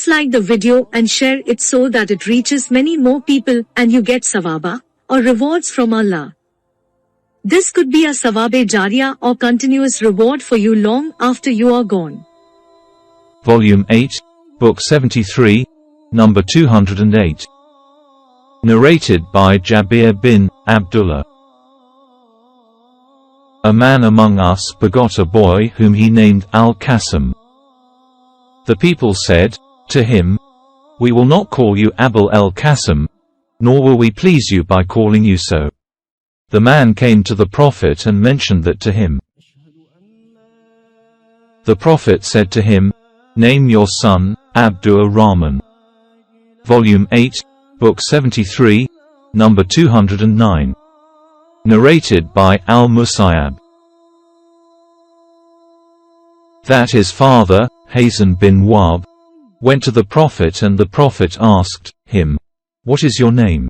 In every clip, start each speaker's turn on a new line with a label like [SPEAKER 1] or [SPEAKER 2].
[SPEAKER 1] Please like the video and share it so that it reaches many more people and you get sawaba, or rewards from Allah. This could be a sawabe jariyah or continuous reward for you long after you are gone.
[SPEAKER 2] Volume 8, Book 73, number 208. Narrated by Jabir bin Abdullah. A man among us begot a boy whom he named Al-Qasim. The people said to him, "We will not call you Abul al-Qasim, nor will we please you by calling you so." The man came to the Prophet and mentioned that to him. The Prophet said to him, "Name your son, Abdur Rahman." Volume 8, Book 73, number 209. Narrated by Al-Musayyab. That his father, Hazan bin Wahb, went to the Prophet and the Prophet asked him, "What is your name?"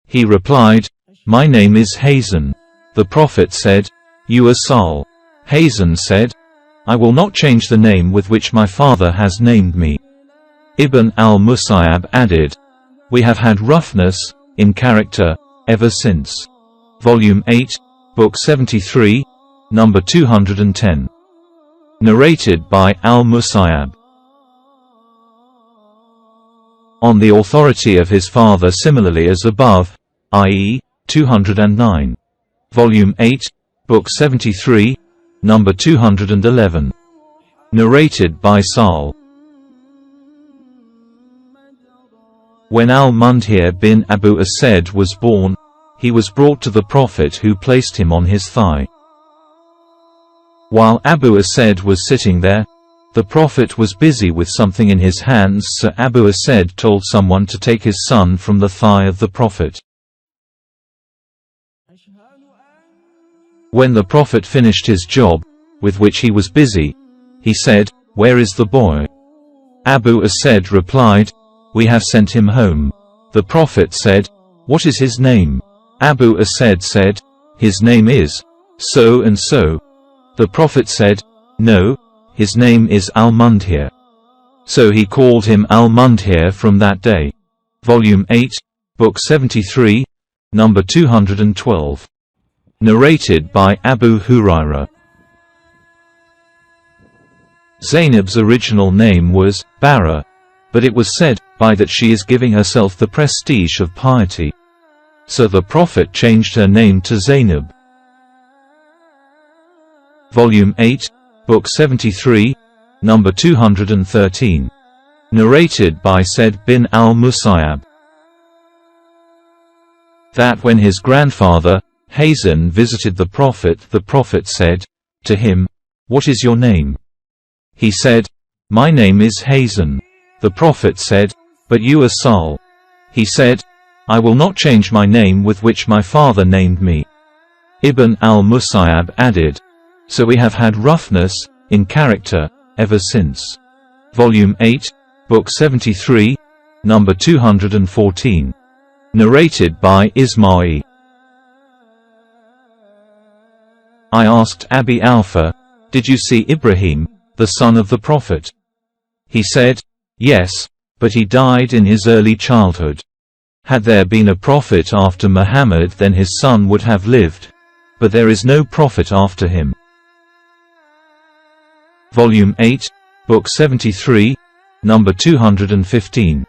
[SPEAKER 2] He replied, "My name is Hazan." The Prophet said, "You are Sal." Hazan said, "I will not change the name with which my father has named me." Ibn al-Musayyab added, "We have had roughness in character ever since." Volume 8, Book 73, number 210. Narrated by Al-Musayyab. On the authority of his father similarly as above, i.e., 209. Volume 8, Book 73, number 211. Narrated by Sal. When Al-Mundhir bin Abu Asad was born, he was brought to the Prophet who placed him on his thigh. While Abu Asad was sitting there, the Prophet was busy with something in his hands, so Abu Asad told someone to take his son from the thigh of the Prophet. When the Prophet finished his job, with which he was busy, he said, "Where is the boy?" Abu Asad replied, "We have sent him home." The Prophet said, "What is his name?" Abu Asad said, "His name is so and so." The Prophet said, "No, his name is Al-Mundhir." So he called him Al-Mundhir from that day. Volume 8, Book 73, number 212. Narrated by Abu Hurairah. Zainab's original name was Bara, but it was said by that she is giving herself the prestige of piety. So the Prophet changed her name to Zainab. Volume 8, Book 73, number 213. Narrated by Said bin al-Musayyab. That when his grandfather, Hazan, visited the Prophet said to him, "What is your name?" He said, "My name is Hazan." The Prophet said, "But you are Sal." He said, "I will not change my name with which my father named me." Ibn al-Musayyab added, "So we have had roughness in character ever since." Volume 8, Book 73, number 214. Narrated by Ismail. I asked Abi Alpha, "Did you see Ibrahim, the son of the Prophet?" He said, "Yes, but he died in his early childhood. Had there been a prophet after Muhammad, then his son would have lived, but there is no prophet after him." Volume 8, Book 73, number 215.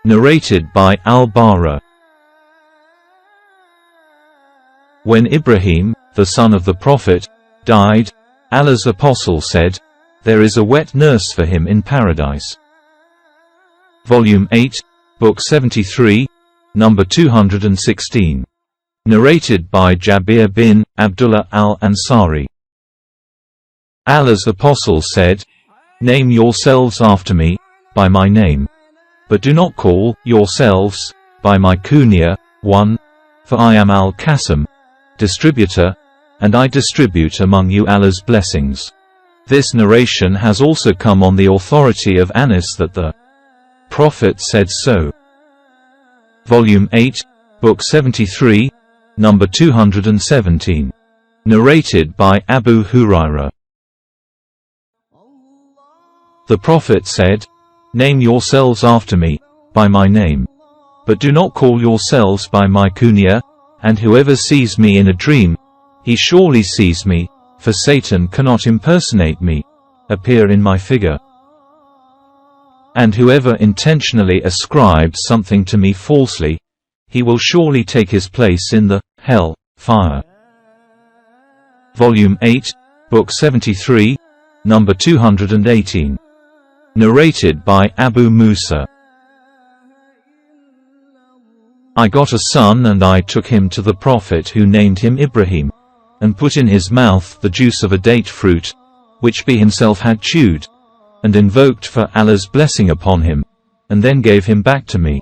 [SPEAKER 2] Narrated by Al-Bara. When Ibrahim, the son of the Prophet, died, Allah's apostle said, "There is a wet nurse for him in paradise." Volume 8, Book 73, number 216. Narrated by Jabir bin Abdullah al-Ansari. Allah's apostle said, "Name yourselves after me, by my name. But do not call yourselves by my kunya, 1. For I am Al-Qasim, distributor, and I distribute among you Allah's blessings." This narration has also come on the authority of Anas that the Prophet said so. Volume 8, Book 73, number 217. Narrated by Abu Hurairah. The Prophet said, Name yourselves after me, by my name. But do not call yourselves by my kunya, and whoever sees me in a dream, he surely sees me, for Satan cannot impersonate me, appear in my figure. And whoever intentionally ascribes something to me falsely, he will surely take his place in the hell fire. Volume 8, Book 73, number 218. Narrated by Abu Musa. I got a son and I took him to the Prophet who named him Ibrahim, and put in his mouth the juice of a date fruit, which he himself had chewed, and invoked for Allah's blessing upon him, and then gave him back to me.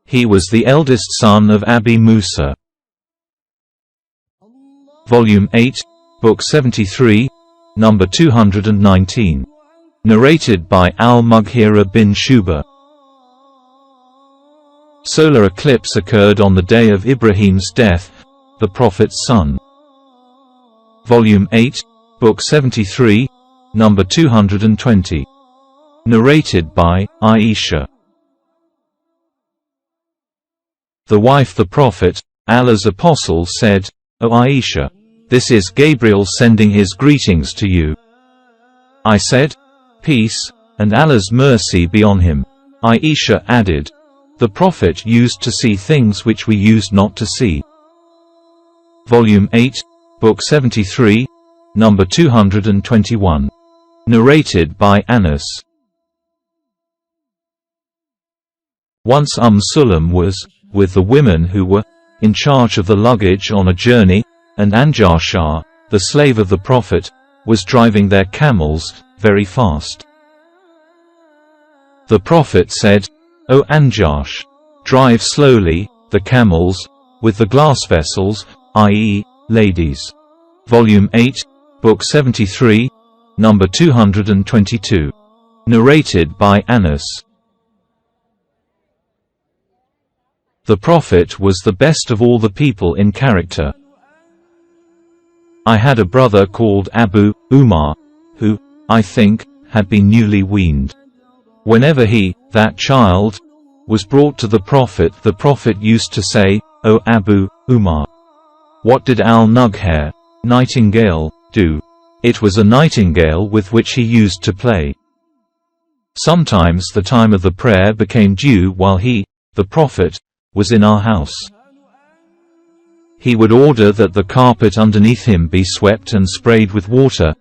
[SPEAKER 2] He was the eldest son of Abi Musa. Volume 8, Book 73, number 219. Narrated by Al-Mughira bin Shuba. Solar eclipse occurred on the day of Ibrahim's death, the Prophet's son. Volume 8, Book 73, number 220. Narrated by Aisha. The wife the Prophet, Allah's apostle, said, "O Aisha, this is Gabriel sending his greetings to you." I said, "Peace, and Allah's mercy be on him." Aisha added, "The Prophet used to see things which we used not to see." Volume 8, Book 73, number 221. Narrated by Anas. Once Sulam was with the women who were in charge of the luggage on a journey, and Anjashah, the slave of the Prophet, was driving their camels very fast. The Prophet said, "O Anjash, drive slowly, the camels, with the glass vessels, i.e., ladies." Volume 8, Book 73, number 222. Narrated by Anas. The Prophet was the best of all the people in character. I had a brother called Abu Umar, who, I think, had been newly weaned. Whenever he, that child, was brought to the Prophet used to say, "O Abu Umar." What did Al-Nughair, nightingale, do? It was a nightingale with which he used to play. Sometimes the time of the prayer became due while he, the Prophet, was in our house. He would order that the carpet underneath him be swept and sprayed with water,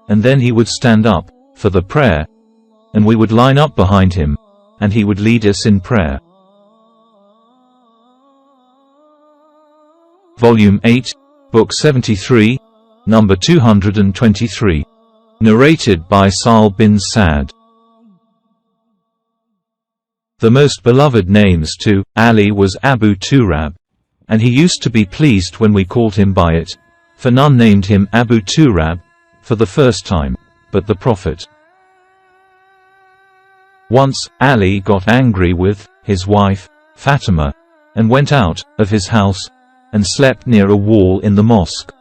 [SPEAKER 2] and then he would stand up for the prayer, and we would line up behind him, and he would lead us in prayer. Volume 8, Book 73, number 223. Narrated by Sal bin Sa'd. The most beloved names to Ali was Abu Turab, and he used to be pleased when we called him by it, for none named him Abu Turab for the first time, but the Prophet. Once, Ali got angry with his wife, Fatima, and went out of his house, and slept near a wall in the mosque.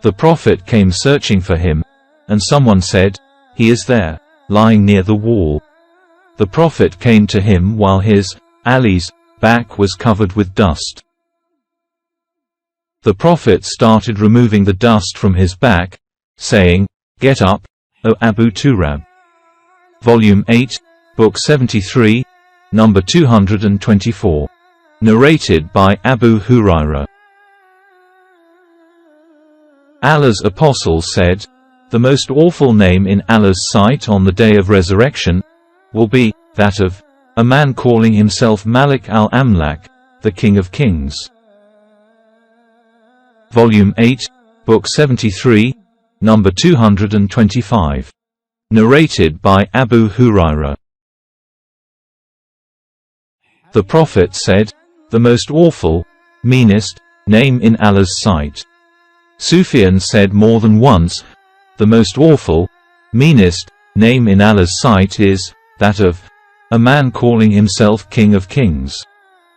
[SPEAKER 2] The Prophet came searching for him, and someone said, "He is there, lying near the wall." The Prophet came to him while his, Ali's, back was covered with dust. The Prophet started removing the dust from his back, saying, "Get up, O Abu Turab." Volume 8, Book 73, number 224. Narrated by Abu Hurairah. Allah's apostle said, "The most awful name in Allah's sight on the day of resurrection will be that of a man calling himself Malik al-Amlak, the King of Kings." Volume 8, Book 73, number 225. Narrated by Abu Hurairah. The Prophet said, "The most awful, meanest, name in Allah's sight." Sufyan said more than once, "The most awful, meanest, name in Allah's sight is that of a man calling himself King of Kings."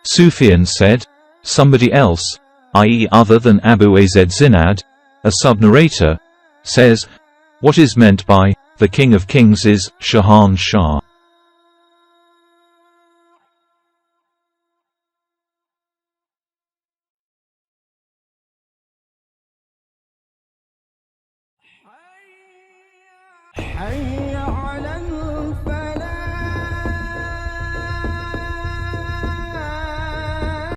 [SPEAKER 2] Sufyan said, "Somebody else, i.e. other than Abu Az Zinad, a sub-narrator, says, What is meant by, the King of Kings is, Shahan Shah?
[SPEAKER 3] حي